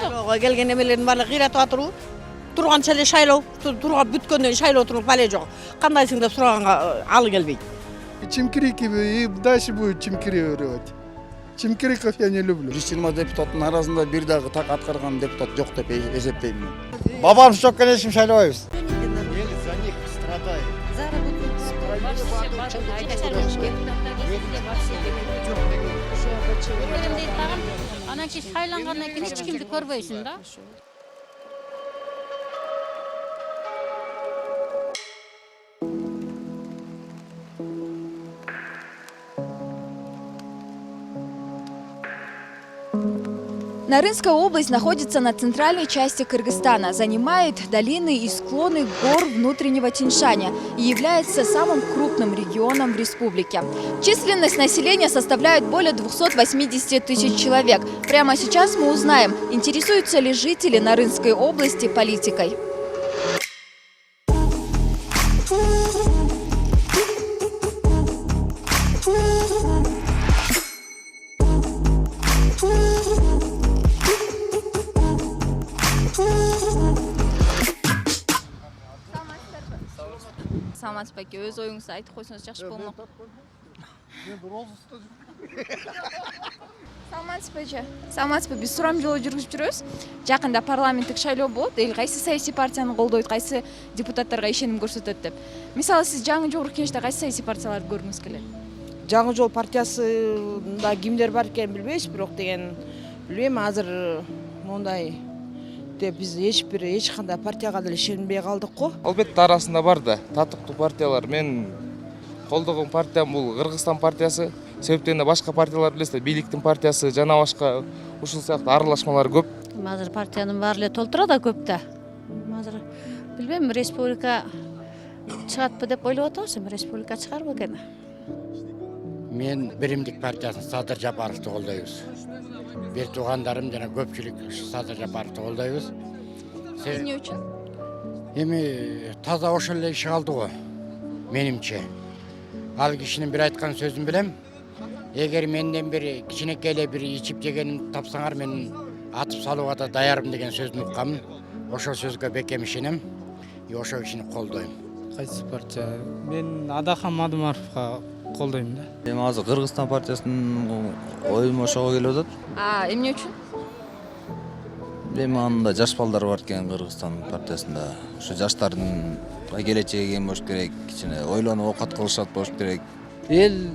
Шайлоого келген эмелердин баары кыйратып атырбы? Турганча эле шайлоо, тургап бүткөндөн кийин шайлоо туруп бале жок. Кандайсың деп сураганга алы келбейт. Чимкирики и дальше будет чимкирировать. Чимкириков я не люблю. 120 депутаттын арасында бир дагы так аткарган депутат жок деп эсептейм мен. Бабамыз жок ешким шайлабайбыз. Ел за них страдает. Анан кийин шайлангандан кийин эч кимди көрбөйсүң да. Нарынская область находится на центральной части Кыргызстана, занимает долины и склоны гор внутреннего Тянь-Шаня и является самым крупным регионом в республике. Численность населения составляет более 280 тысяч человек. Прямо сейчас мы узнаем, интересуются ли жители Нарынской области политикой. Саламатсыз баке, өз оюңузду айтып койсоңуз жакшы болмок. Саламатсызбы, биз сурам жолу жүргүзүп жүрөбүз. Жакында парламенттик шайлоо болот, эл кайсы саясий партияны колдойт, кайсы депутаттарга ишеним көрсөтөт деп. Мисалы сиз жаңы жогорку кеңеште кайсы саясий партияларды көргүңүз келет? Жаңы жол партиясында кимдер бар экенин билбейбиз, бирок деген билбейм, азыр мондай деп биз эч кандай партияга деле ишенбей калдык го. Албетте арасында бар да, татыктуу партиялар. Мен колдогон партиям бул Кыргызстан партиясы. Себептен башка партиялар билесиздер, бийликтин партиясы жана башка ушул сыяктуу аралашмалар көп. Азыр партиянын баары эле толтура да көп да. Азыр билбейм, республика чыгатпы деп ойлоп атабыз, республика чыгарбы экен. Мен Биримдик партиясын Садыр Жапаровду колдойбуз. Бир туугандарым жана көпчүлүк Садыр Жапаровду колдойбуз. Эмне үчүн? Эми таза ошол эле иши калды го. Менимче. Ал кишинин бир айткан сөзүн билем. Эгер менден бир кичинекей эле бир ичип жегенин тапсаңар, мен атып салууга да даярмын деген сөзүн уккам. Ошол сөзгө бекем ишенем. И ошол кишини колдойм. Кайсы партия? Мен Адахан Мадумаровго колдойм да. Эми азыр Кыргызстан партиясынын оюм ошого келип атат. Эмне үчүн? Эми анда жаш балдар бар экен Кыргызстан партиясында. Ошо жаштардын келечеги кем болуш керек, кичине ойлонуп оокат кылышат болуш керек. Эл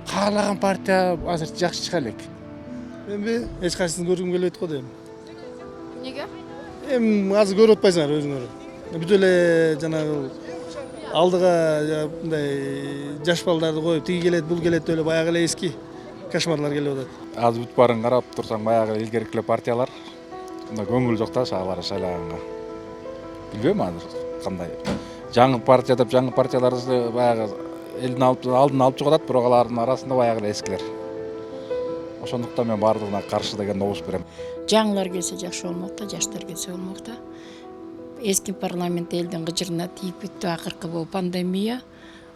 каалаган партия азыр жакшы чыга элек. Эми эч кайсысын көргүм келбейт го дейм. Эмнеге? Эми азыр көрүп атпайсыңар өзүңөр. Бүт эле жанагы алдыга мындай жаш балдарды коюп, тиги келет, бул келет деп эле баягы эле эски кошмарлар келип атат. Азыр бүт баарын карап турсаң, баягы илгерки партиялар мына көңүл жок да шаалары шайлаганга. Билбейм азыр кандай. Жаңы партия деп жаңы партияларды баягы элдин алдын алып чыгып атат, бирок алардын арасында баягы эле эскилер. Ошондуктан мен баардыгына каршы деген добуш берем. Жаңылар келсе жакшы болмок да, жаштар келсе болмок да. Эски парламент элдин кыжырына тийип бүттү, акыркы бул пандемия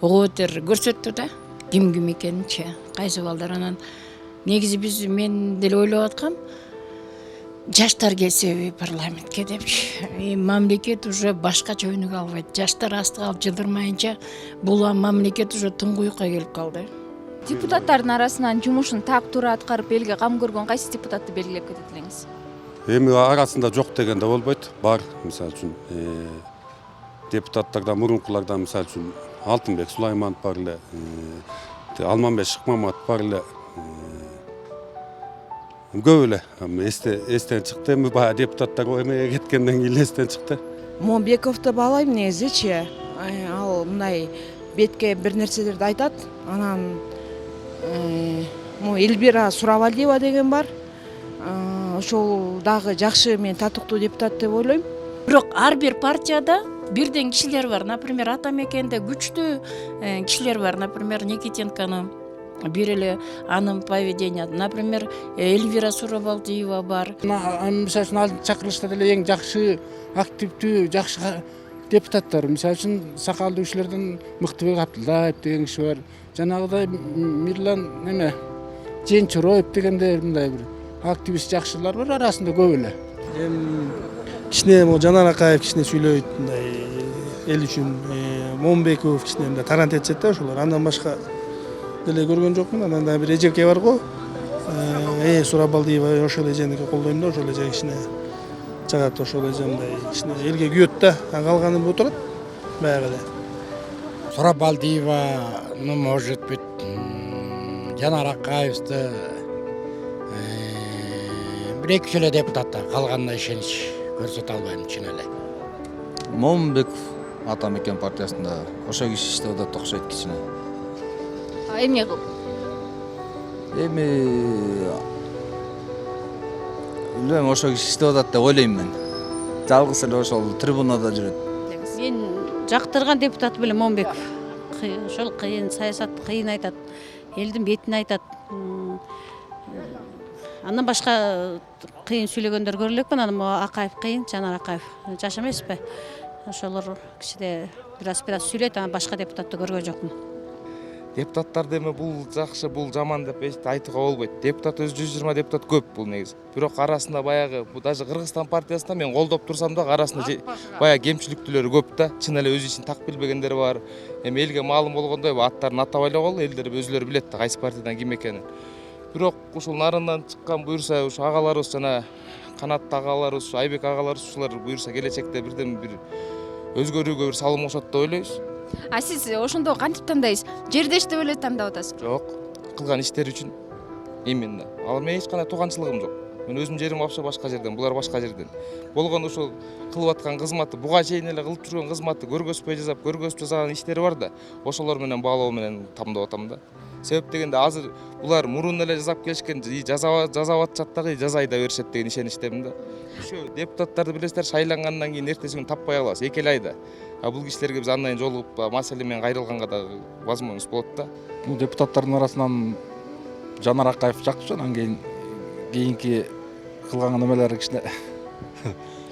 оотер көрсөттү да. Ким экенинчи, кайсы балдар анан негизи мен деле ойлоп аткам. Жаштар келсе парламентке депчи. Мамлекет уже башкача өнүгө албайт. Жаштар астыга алып жылдырмайынча бул мамлекет уже туңгуюкка келип калды. Депутаттардын арасынан жумушун так туура аткарып элге кам көргөн кайсы депутатты белгилеп кетет элеңиз? Эми арасында жок деген да болбойт. Бар, мисалы үчүн, депутаттардан мурункулардан мисалы үчүн Алтынбек Сулайманов бар эле, Алманбек Шыкмаматов бар эле. Көп эле эстен чыкты. Эми баягы депутаттар эмеге кеткенден кийин эстен чыкты. Момбековду баалайм негизичи. Ал мындай бетке бир нерселерди айтат. Анан Эльвира Суравалиева деген бар. Ошол дагы жакшы, мен татыктуу депутат деп ойлойм. Бирок ар бир партияда бирден кишилер бар. Например, ата мекенде күчтүү кишилер бар. Например, Никитенкону бир эле анын поведение. Например, Эльвира Суравалиева бар. Мисалы үчүн ал чакырылышта деле эң жакшы, активдүү, жакшы депутаттар. Мисалы үчүн сакалдуу кишилерден Мыктыбек Абдуллаев деген киши бар. Жанагыдай Мирлан Женчороев дегендер мындай бир активист жакшылар бар арасында көп эле. кичине могу Жанар Акаев кичине сүйлөйт, мындай эл үчүн, Момбеков кичине мындай тарант этишет да ошолор. Андан башка деле көргөн жокмун. Анан да бир эжеке бар го. Сурабалдиева ошол эженики колдойм да, ошол эже кичине жагат, ошол эже мындай кичине элге күйөт да. Калганы отурат баягы эле. Сурабалдиеваны, может быть, Жанар Акаевди, бір-екі эле депутатта калганына ишенич көрсөтө албайм чын эле. Момбеков Атамекен партиясында ошо киши иштеп атат окшойт кичине. Эмне кылып? Эми билбейм, ошо киши иштеп атат деп ойлойм мен. Жалгыз эле ошол трибунада жүрөт. Мен жактырган депутат беле Момбеков. Ошол кыйын саясат, кыйын айтат. Элдин бетин айтат. Андан башка кыйын сүйлөгөндөр көрө элекпин. Анан Акаев кыйын, Жанар Акаев жаш эмеспи? Ошолор кичиде бираз сүйлөйт, анан башка депутатты көргөн жокмун. Депутаттарды эми бул жакшы, бул жаман деп айтууга болбойт. Депутат өзү 120 депутат көп бул негизи. Бирок арасында баягы даже Кыргызстан партиясында мен колдоп турсам да арасында баягы кемчиликтүүлөрү көп да. Чын эле өзү ишин так билбегендер бар. Эми элге маалым болгондой аттарын атап эле элдер өзүлөрү билет да кайсы партиядан ким экенин. Бирок ушул нарындан чыккан буюрса ушу агаларыбыз жана Канат агаларыбыз, Айбек агаларыбыз ушулар буюрса келечекте бирден бир өзгөрүүгө бир салым кошот деп ойлойбуз. Сиз ошондо кантип тандайсыз? Жердеш деп эле тандап атасыз? Жок, кылган иштери үчүн именно. Ал мен эч кандай тууганчылыгым жок. Мен өзүм жерим вообще башка жерден, булар башка жерден. Болгон ушул кылып аткан кызматы, буга чейин эле кылып жүргөн кызматы көргөзмөй жасаган иштери бар да. Ошолор менен баалоо менен тамдап атам да. Себеп дегенде азыр булар мурун эле жасап келишкен, жазап атышат дагы жазай да беришет деген ишеничтемин да. Ошо депутаттарды билесиздер, шайлангандан кийин эртеси күнү таппай калабыз, 2 айда. Бул кишилерге биз андайын жолугуп маселе менен кайрылганга да возможность болот да. Бул депутаттардын арасынан Жанар Акаев жакшы, анан кийинки кылган немелери кичине.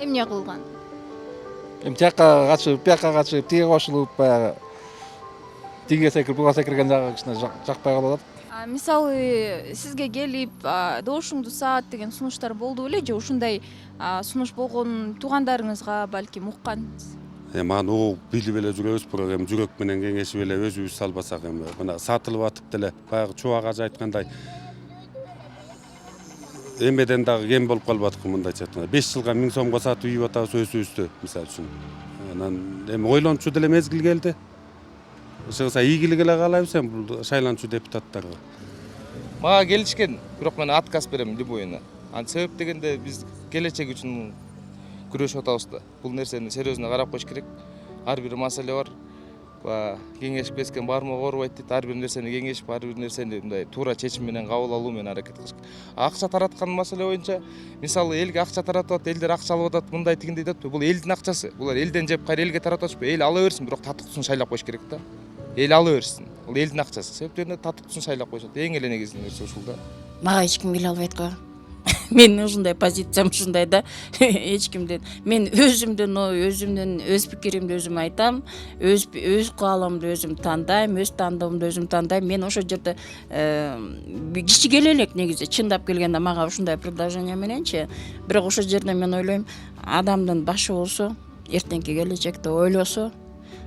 Эмне кылган? Эми тияка качып, тиге кошулуп, баягы тиге секирип, буга секирген жагы кичине жакпай калып атат. Мисалы, сизге келип, добушуңду саат деген сунуштар болду беле, же ушундай сунуш болгон туугандарыңызга балким уккансыз? Аны угуп билип эле жүрөбүз, бирок эми жүрөк менен кеңешип эле өзүбүз салбасак эми мына сатылып атып деле баягы Чубак ажы айткандай эмеден дагы кем болуп калбадыкпы мындайча айтканда. 5 жылга 1000 сомго сатып ийип атабыз өзүбүздү, мисалы үчүн. Анан эми ойлончу деле мезгил келди. Ошого ийгилик эле каалайбыз эми бул шайланчу депутаттарга. Мага келишкен, бирок мен отказ берем любойуна. Себеп дегенде биз келечек үчүн күрөшүп атабыз да. Бул нерсени серьезно карап коюш керек. Ар бир маселе бар. Кеңешип кеткен бармы оорубайт дейт. Ар бир нерсени кеңешип, ар бир нерсени мындай туура чечим менен кабыл алуу менен аракет кылыш керек. Акча тараткан маселе боюнча, мисалы элге акча таратып атат, элдер акча алып атат, мындай тигиндей деп, бул элдин акчасы. Булар элден жеп кайра элге таратып атышпы. Эл ала берсин, бирок татыктуусун шайлап коюш керек да. Эл ала берсин. Бул элдин акчасы. Себептен татыктуусун шайлап коюшат. Эң эле негизги нерсе ушул да. Мага эч ким келе албайт го. Менин ушундай позициям ушундай да. Эч кимден. Мен өзүмдөн өз пикиримди өзүм айтам, өз кааламды өзүм тандайм, өз тандоомду өзүм тандайм. Мен ошол жерде киши келе элек негизи, чындап келгенде мага ушундай предложение мененчи. Бирок ошол жерде мен ойлойм, адамдын башы болсо, эртеңки келечекти ойлосо,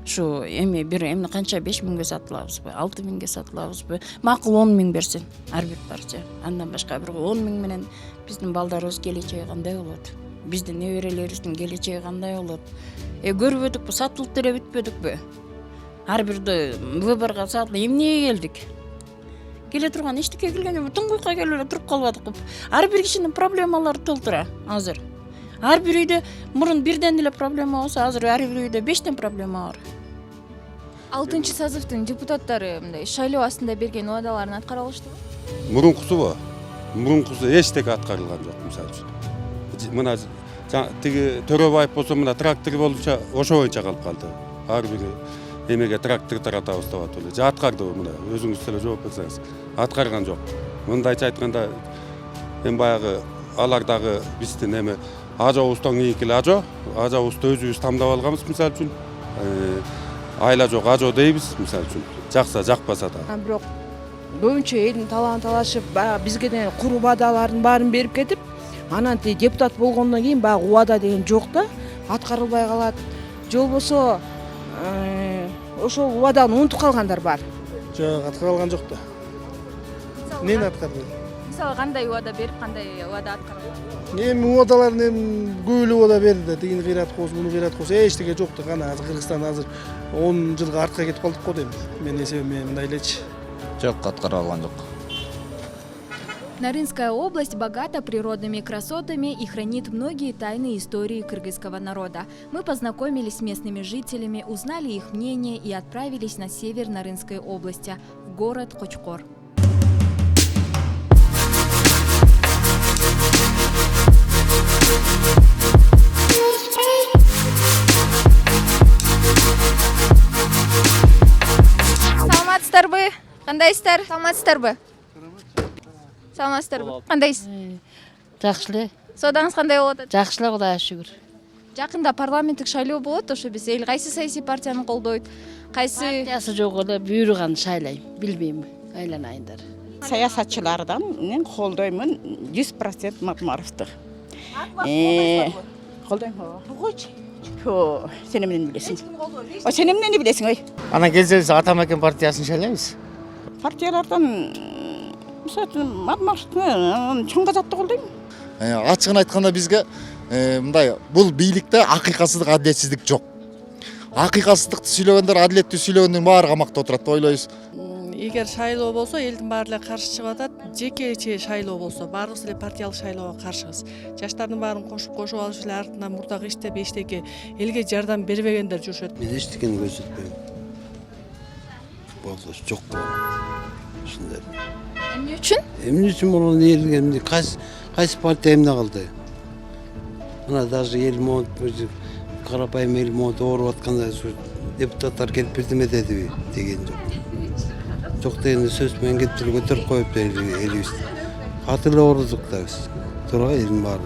ушу эми бир эмне канча 5000ге сатылабызбы, 6000ге сатылабызбы, макул 10 000 берсин ар бир партия. Андан башка бир 10 000 менен биздин балдарыбыз келечеги кандай болот? Биздин неберелерибиздин келечеги кандай болот? Көрүп өтүкпү, сатылып деле бүтпөдүкпү? Ар бирде выборго сатылып эмнеге келдик? Келе турган эчтеке келген, туңгуйка келип эле туруп калбадыкпы? Ар бир кишинин проблемалары толтура азыр. Ар бир үйдө мурун бирден эле проблема болсо, азыр ар бир үйдө 5тен проблема бар. 6-созывдын депутаттары мындай шайлоо астында берген убадаларын аткара алыштыбы? Мурункусу эчтеке аткарылган жок, мисалы үчүн. Мына тиги Төрөбаев болсо мына трактор болчу, ошо боюнча калып калды. Ар бир эмеге трактор таратабыз деп атып эле. Же аткардыбы мына өзүңүз деле жооп берсеңиз. Аткарган жок. Мындайча айтканда эми баягы алар дагы биздин эми ажобуздон кийинки ажобузду өзүбүз тамдап алганбыз, мисалы үчүн. Айла жок ажо дейбиз, мисалы үчүн. Жакса, жакпаса да. Бирок көбүнчө элдин талаан талашып, бизге куру убадалардын баарын берип кетип, Анан депутат болгондон кийин баягы убада деген жок да, аткарылбай калат. Же болбосо ошол убаданы унутуп калгандар бар. Жок, аткарылган жок да. Эмнени аткарды? Мисалы кандай убада берип, кандай убада аткарылган? Эми убадалар көп эле убада берди да, тигини кыйрат коюш, муну кыйрат коюш, эчтеке жок да. Кана Кыргызстан азыр 10 жылга артка кетип калдык го дейм. Менин эсебиме мындай элечи. Жок, аткарылган жок. Нарынская область богата природными красотами и хранит многие тайны истории кыргызского народа. Мы познакомились с местными жителями, узнали их мнение и отправились на север Нарынской области, в город Кочкор. Саламатсыздарбы? Кандайсыздар? Саламатсыздарбы? Саламатсыздарбы? Кандайсыз? Жакшы эле. Соодаңыз кандай болуп атат? Жакшы эле, Кудайга шүгүр. Жакында парламенттик шайлоо болот, ошо биз эл кайсы саясий партияны колдойт? Кайсы Партиясы жок эле, буйруган шайлайм. Билбейм, айланайындар. Саясатчылардан мен колдоймун 100% Матмаровду. Колдойм. Койчу. Сен эмнени билесиң? Сен эмнени билесиң, ой? Анан келсебиз Атамекен партиясын шайлайбыз. Партиялардан Матмаровду чоң затты колдойм. Ачыгын айтканда бизге мындай бул бийликте акыйкатсыздык, адилетсиздик жок. Акыйкатсыздыкты сүйлөгөндөр, адилеттүү сүйлөгөндөр баары камакта отурат деп ойлойбуз. Эгер шайлоо болсо, элдин баары каршы чыгып атат. Жеке шайлоо болсо, баарыбыз эле партиялык шайлоого каршыбыз. Жаштардын баарын кошуп алып эле артынан мурдагы иштеп эчтеке элге жардам бербегендер жүрүшөт. Мен эчтекени көрсөтпөйм. Болсо жок болот. Ушундай. эмне үчүн? Эмне үчүн болгон элге кайсы партия эмне кылды? Мына даже эл монт, карапайым эл монт ооруп атканда депутаттар келип бирдеме дедиби деген жок. Жок деген сөз менен келип эле көтөрүп коюп элибизди. Каты эле оорудук да биз. Туурабы элдин баары.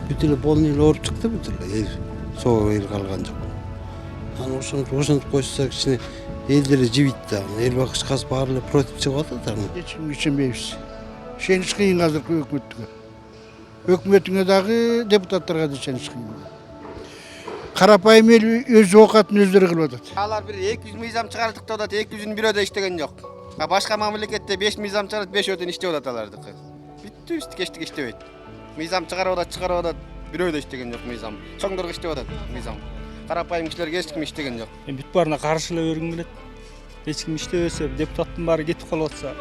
Бүт эле болун эле ооруп чыкты бүт эле. Эл соо эл калган жок. Анан ошентип койсо кичине элдер жибит да. Эл бакышкасы баары эле против чыгып атат. Эч ким ишенбейбиз. Ишенич кыйын азыркы өкмөткө. Өкмөтүңө дагы депутаттарга да ишенич кыйын. Карапайым эл өз оокатын өздөрү кылып атат. Алар бир 200 мыйзам чыгардык деп атат, 200-ün бирөөдө иштеген жок. Башка мамлекетте 5 мыйзам чыгарып 5-өдөн иштеп атат алардыкы. Бүттү эчтеке иштебейт. Мыйзам чыгарып атат, бирөөдө иштеген жок мыйзам. Чоңдорго иштеп атат мыйзам. Карапайым кишилерге эч ким иштеген жок. Бүт баарына каршы эле бергим келет. Эч ким иштебесе, депутаттын баары кетип калып атса,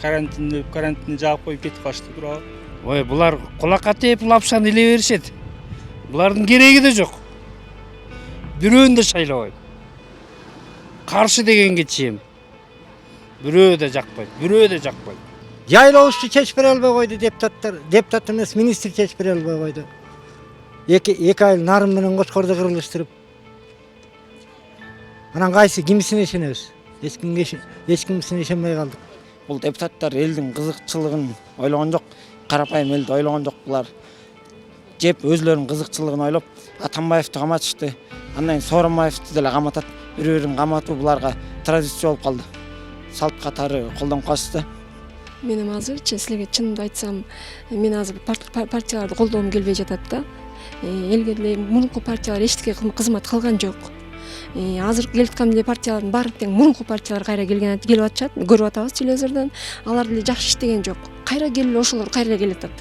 карантинди жаап коюп кетип калышты, туурабы? Ой, булар кулакка тээп лапшаны иле беришет. Булардын кереги да жок. Бирөөнү да шайлабайм. Каршы дегенге чейин. Бирөө да жакпайт. Жайлообузду чечип бере албай койду депутаттар. Депутат эмес, министр чечип бере албай койду. Эки айыл Нарын менен Кочкорду кырылыштырып. Анан кимисине ишенебиз? Эч кимисине ишенбей калдык. Бул депутаттар элдин кызыкчылыгын ойлогон жок, карапайым элди ойлогон жок булар. Жеп өзлөрүнүн кызыкчылыгын ойлоп, Атамбаевди каматышты. Андан Сооронбаевди деле каматат. Бирөөрүн каматуу буларга традиция болуп калды. Салт катары колдонуп калышты. Мен азыр силерге чынымды айтсам, мен азыр партияларды колдогум келбей жатат да. Элге деле мурунку партиялар эчтеке кызмат кылган жок. Азыр келип аткан эле партиялардын баары тең мурунку партиялар кайра келип атышат, көрүп атабыз телевизордон. Алар деле жакшы иштеген жок. Кайра келип ошолор кайра келатат.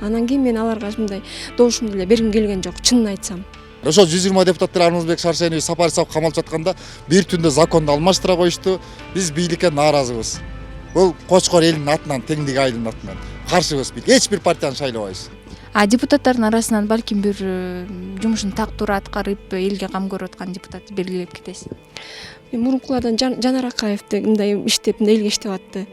Анан кийин мен аларга мындай добушумду эле бергим келген жок, чынын айтсам. Ошол 120 депутаттар Армазбек Шаршенович сапар жасап камалып жатканда бир түндө законду алмаштыра коюшту. Биз бийликке нааразыбыз. Бул Кочкор элинин атынан, теңдик айылынын атынан каршыбыз. Эч бир партияны шайлабайбыз. Депутаттардын арасынан балким бир жумушун тактуура аткарып, элге кам көрүп аткан депутат белгилеп кетесиз. Мурункулардан Жанар Акаевди мындай иштеп, элге иштеп атты.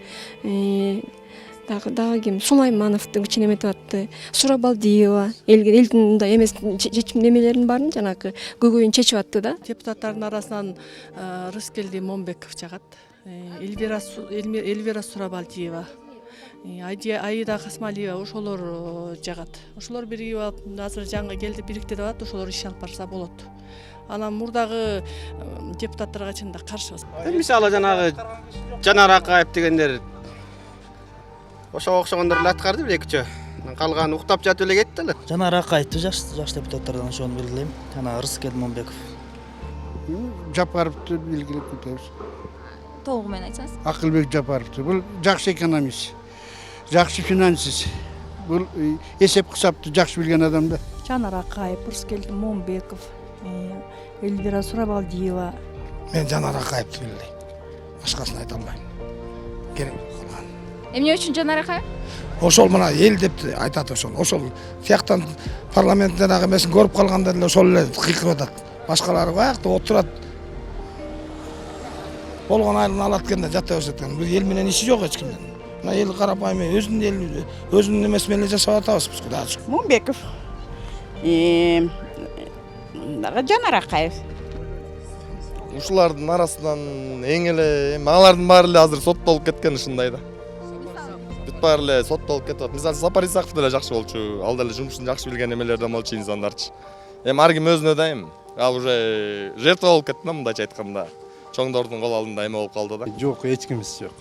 Дагы ким Сулаймановду кичине эметип атты. Сурабалдиева элдин мындай эмес чечим немелеринин баарын жанагы көйгөйүн чечип атты да. Депутаттардын арасынан Рыскелди Момбеков жагат, Эльвира Сурабалдиева, Аида Касмалиева ошолор жагат. Ошолор биригип алып, азыр жаңы келди бириктирип атат, ошолор иш алып барса болот. Анан мурдагы депутаттарга чында каршыбыз. Мисалы жанагы Жанар Акаев дегендер ошого окшогондор эле аткарды бир экичөө. Калганы уктап жатып эле кетти эле. Жанар Акаевди жаш депутаттардан ошону белгилейм. Жана Рыскел Момбеков. Жапаровду белгилеп кетебиз. Толугу менен айтсаңыз. Акылбек Жапаровду. Бул жакшы экономист, жакшы финансист. Бул эсеп кысапты жакшы билген адам да. Жанар Акаев, Рыскел Момбеков, Эльвира Сурабалдиева. Мен Жанар Акаевди билдим. Башкасын айта албайм. Керек кылган. Эмне үчүн Жанар Акаев? Ошол мына эл деп айтат ошол. Ошол тияктан парламенттен дагы эмесин көрүп калганда эле ошол эле кыйкырып атат. Башкалары баягы отурат. Болгон айылын алат экен да жата берет экен. Бул эл менен иши жок эч кимдин. Мына эл карапайым өзүнүн эл өзүнүн эмеси менен эле жашап атабыз биз Кудайга шүкүр. Момбеков. Жанар Акаев. Ушулардын арасынан эң эле алардын баары эле азыр соттолуп кеткен ушундай да. Бүт баары эле соттолуп кетип. Мисалы Сапар Исаков деле жакшы болчу. Ал деле жумушун жакшы билген эмелерден болчу инсандарчы. Ар ким өзүнө да ал уже жертва болуп кетти да мындайча айтканда. Чоңдордун кол алдында эме болуп калды да. Жок, эч кимиз жок.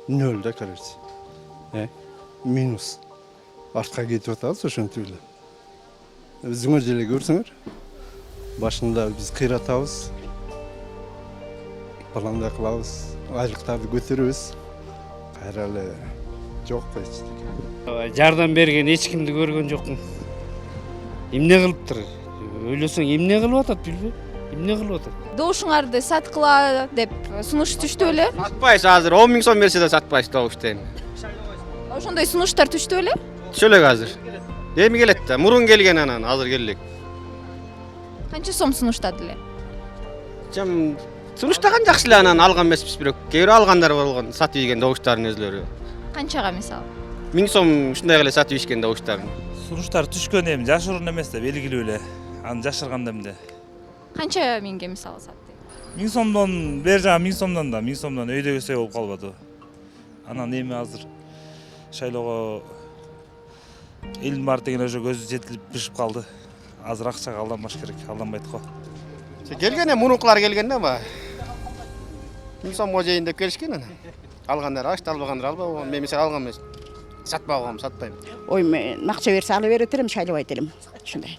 Нөл да, короче. Минус. Артка кетип атабыз ошентип эле. Өзүңөр деле көрсөңөр. Башында биз кыйратабыз. Планда кылабыз, айлыктарды көтөрөбүз. Кайра эле жок эчтеке. Жардам берген эч кимди көргөн жокмун. Эмне кылыптыр? Ойлосоң эмне кылып атат билбейм. Эмне кылып атат? Добушуңарды саткыла деп сунуш түштү беле? Сатпайбыз азыр 10 000 сом берсе да сатпайбыз добушты эми. Ошондой сунуштар түштү беле? Түшө элек азыр. Эми келет да, мурун келген анан азыр келдик. Канча сом сунуштады эле? Жам сунуштаган жакшы эле анан алган эмеспиз бирок. Кээ бир алгандар болгон сатып ийген добуштардын өзлөрү. Канчага мисалы? 1000 сом ушундай эле сатып ийишкен добуштарын. Сунуштар түшкөн эми жашыруун эмес да белгилүү эле. Аны жашырганда эмне? Канча миңге мисалы сатты? 1000 сомдон бери жагы 1000 сомдон да 1000 сомдон өйдө көсөй болуп калбады. Анан эми азыр шайлоого элдин баары деген уже көзү жетилип бишип калды. Азыр акчага алданбаш керек, алданбайт го. Келген мурункулар келген да баягы. 1000 сомго жейин деп келишкен анан. Алгандар ашты, албагандар албаган. Мен мисалы алган эмес. Сатпагам, сатпайм. Ой, мен акча берсе ала берет элем, шайлабайт элем. Ушундай.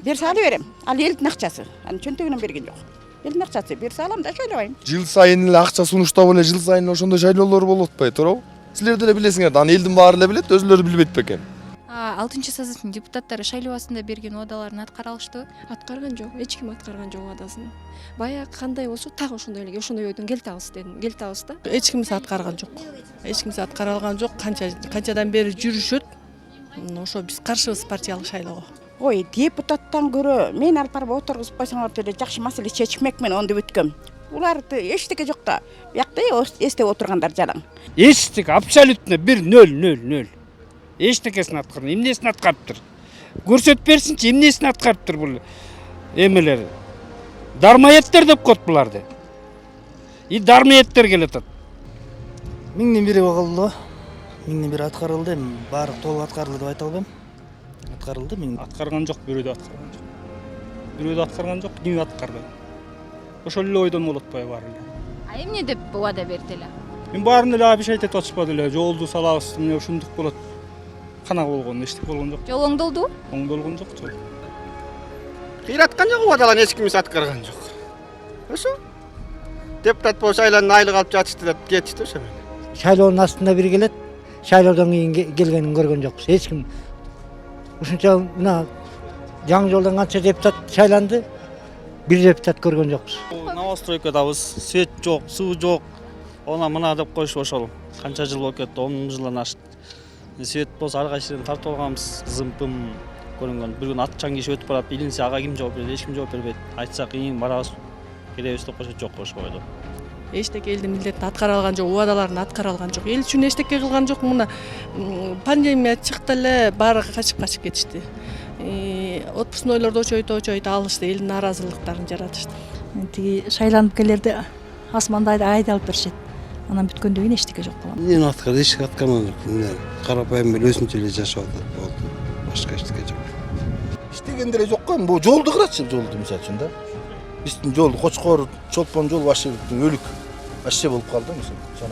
Берсе ала берем. Ал элдин акчасы. Аны чөнтөгүнөн берген жок. Элдин акчасы берсе алам да шайлабайм. Жыл сайын эле акча сунуштап эле жыл сайын ошондой шайлоолор болуп атпайбы, туурабы? Силер деле билесиңер да, аны элдин баары эле билет, өзүлөрү билбейт бекен. 6-созывдун депутаттары шайлоосунда берген уадаларын аткара алыштыбы? Аткарган жок, эч ким аткарган жок уадасын. Баягы кандай болсо так ошондой эле, ошондой ойдон келтабыз дедим, келтабыз да. Эч кимиз аткарган жок. Эч кимиз аткара алган жок. Канчадан бери жүрүшөт. Ошо биз каршыбыз партиялык шайлоого. Ой, депутаттан көрө мен алып барып отургузуп койсоңор деле жакшы маселе чечмекмин онду бүткөм. Уларды эчтеке жок да. Биякта эстеп отургандар жалаң. Эчтеке абсолютно 1-0. Эчтекесин аткарган, эмнесин аткарыптыр? Көрсөтүп берсинчи, эмнесин аткарыптыр бул эмелер? Дармаеттер деп коет буларды. Дармаеттер келатат. 1000ден бири кылды. 1000ден бири аткарылды, баары толук аткарылды деп айта албайм. Аткарылды, мен аткарган жок, бирөөдө аткарган жок. Бирөөдө аткарган жок, ким аткарды? Ошол эле ойдон болот баары эле. Эмне деп уада берди эле? Мен баарын эле обещать этип атышпады эле, жолду салабыз, эмне ушундук болот. Канак болгон, эчтеке болгон жок. Жол оңдолду? Оңдолгон жок жол. Кыйраткан жок уадаларын эч кимиз аткарган жок. Ошо. Депутат болуп шайланып айлык алып жатышты деп кетишти ошо менен. Шайлоонун астында бир келет. Шайлоодон кийин келгенин көргөн жокпуз. Эч ким ушунча мына жаңы жолдон канча депутат шайланды, бир депутат көргөн жокпуз. Новостройкадабыз, свет жок, суу жок. Она мына деп коюшуп ошол. Канча жыл болуп кетти, 10 жылдан ашты. Свет болсо ар кайсыдан тартып алганбыз, зымпым көрүнгөн. Бир күн атчан киши өтүп барат, илинсе ага ким жооп берет, эч ким жооп бербейт. Айтсак кийин барабыз, келебиз деп койсо жок ошо койду. Эчтеке элдин милдетин аткара алган жок, уадаларын аткара алган жок. Эл үчүн эчтеке кылган жок. Мына пандемия чыкты эле, баары качып кетишти. Отпускнойлорду очойто алышты, элдин нааразылыктарын жаратышты. Тиги шайланып келерде асманда айда алып беришет. Анан бүткөндөн кийин эчтеке жок болгон. Мен аткарды, эч аткарган жок. Карапайым эле өзүнчө эле жашап атат болду. Башка эчтеке жок. Иштеген деле жок го, бул жолду кырачы, жолду мисалы үчүн да. Биздин жол Кочкор, Чолпон жол вообще өлүк. Вообще болуп калды мисалы.